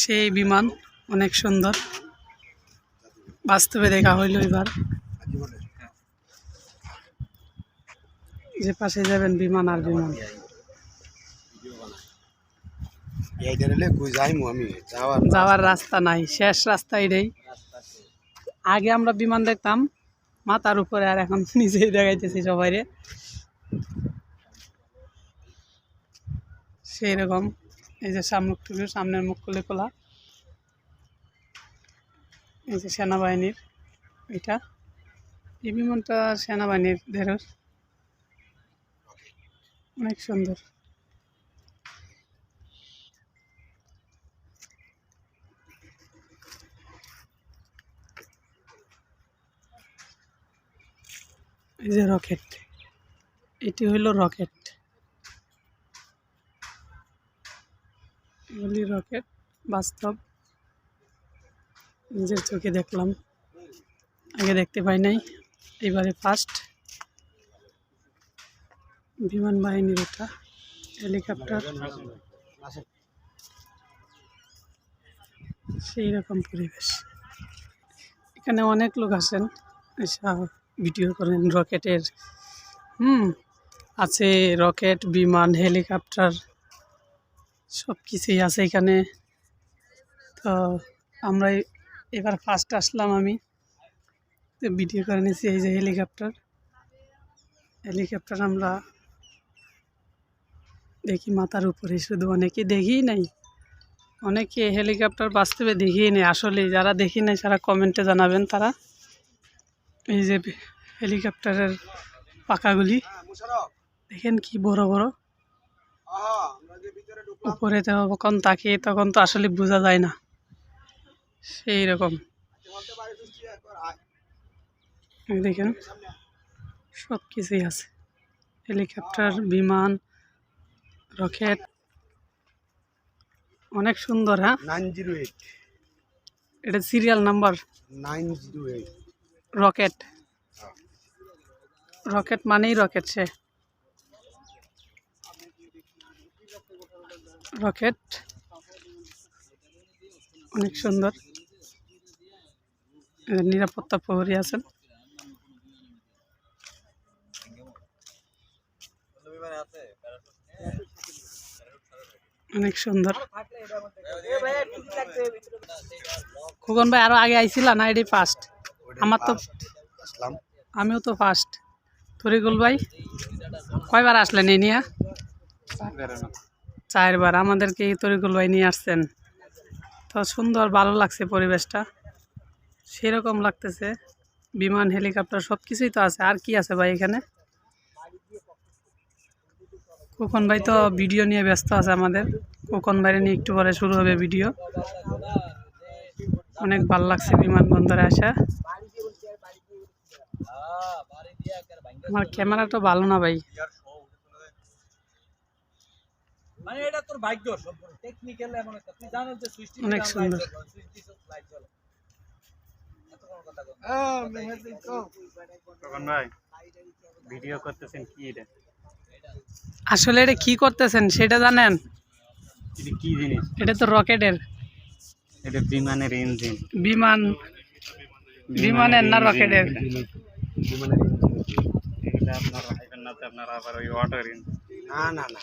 সেই বিমান অনেক সুন্দর, বাস্তবে দেখা হইল এবার। যে পাশে যাবেন বিমান আর বিমান। যাওয়ার রাস্তা নাই, শেষ রাস্তা এটাই। আগে আমরা বিমান দেখতাম মাথার উপরে, আর এখন নিজেই দেখাইতেছি সবাই রে। সেই রকম এই যে সামনের মুখ খুলে খোলা, এই যে সেনাবাহিনীর এটা, এই বিমানটা সেনাবাহিনীর দেহের, অনেক সুন্দর। এই যে রকেট, এটি হইল রকেট, এগুলি রকেট বাস্তব নিজের চোখে দেখলাম, আগে দেখতে পাই নাই, এবারে ফার্স্ট। বিমান বাহিনীর এটা হেলিকপ্টার, সেই রকম পরিবেশ। এখানে অনেক লোক আসেন, এসব ভিডিও করেন রকেটের। আছে রকেট, বিমান, হেলিকপ্টার, সব কিছুই আছে এখানে। তো আমরা এবার ফার্স্ট আসলাম, আমি তো ভিডিও করে নিয়েছি। এই যে হেলিকপ্টার আমরা দেখি মাথার উপরে, শুধু অনেকে দেখি নাই, অনেকে হেলিকপ্টার বাস্তবে দেখিই নেই। আসলে যারা দেখি নাই তারা কমেন্টে জানাবেন। তারা এই যে হেলিকপ্টারের পাখাগুলি দেখেন কি বড় বড়, উপরে যখন তাকিয়ে তখন তো আসলে বোঝা যায় না, সেই রকম। দেখেন সব কিছুই আছে, হেলিকপ্টার, বিমান, রকেট, অনেক সুন্দর। হ্যাঁ, 908, এটা সিরিয়াল নাম্বার 908 রকেট। রকেট মানেই রকেট, সে রকেট অনেক সুন্দর। নিরাপত্তা প্রহরী আছেন, অনেক সুন্দর। খোকন ভাই আরো আগে আইছিল না? এটি ফার্স্ট আমার তো, আমিও তো ফার্স্ট। তরিকুল ভাই কয়বার আসলেন এই নিয়ে? 4বার। আমাদেরকে তরিকুল ভাই নিয়ে আসছেন। তো সুন্দর, ভালো লাগছে পরিবেশটা, সেরকম লাগতেছে। বিমান, হেলিকপ্টার সব কিছুই তো আছে। আর কি আছে ভাই এখানে? খোকন ভাই তো ভিডিও নিয়ে ব্যস্ত আছে আমাদের। খোকন ভাই নিয়ে একটু পরে শুরু হবে ভিডিও। অনেক ভালো লাগছে বিমানবন্দরে আসা। আমার ক্যামেরাটা ভালো না ভাই। অনেক সুন্দর। ভিডিও করতেছেন কি? আসলে এটা কি করতেছেন সেটা জানেন? এটা কি জিনিস? এটা তো রকেটের, এটা বিমানের ইঞ্জিন। বিমানের না রকেটের? এটা আপনার আবার ওই ওয়াটার ইঞ্জিন। না না না,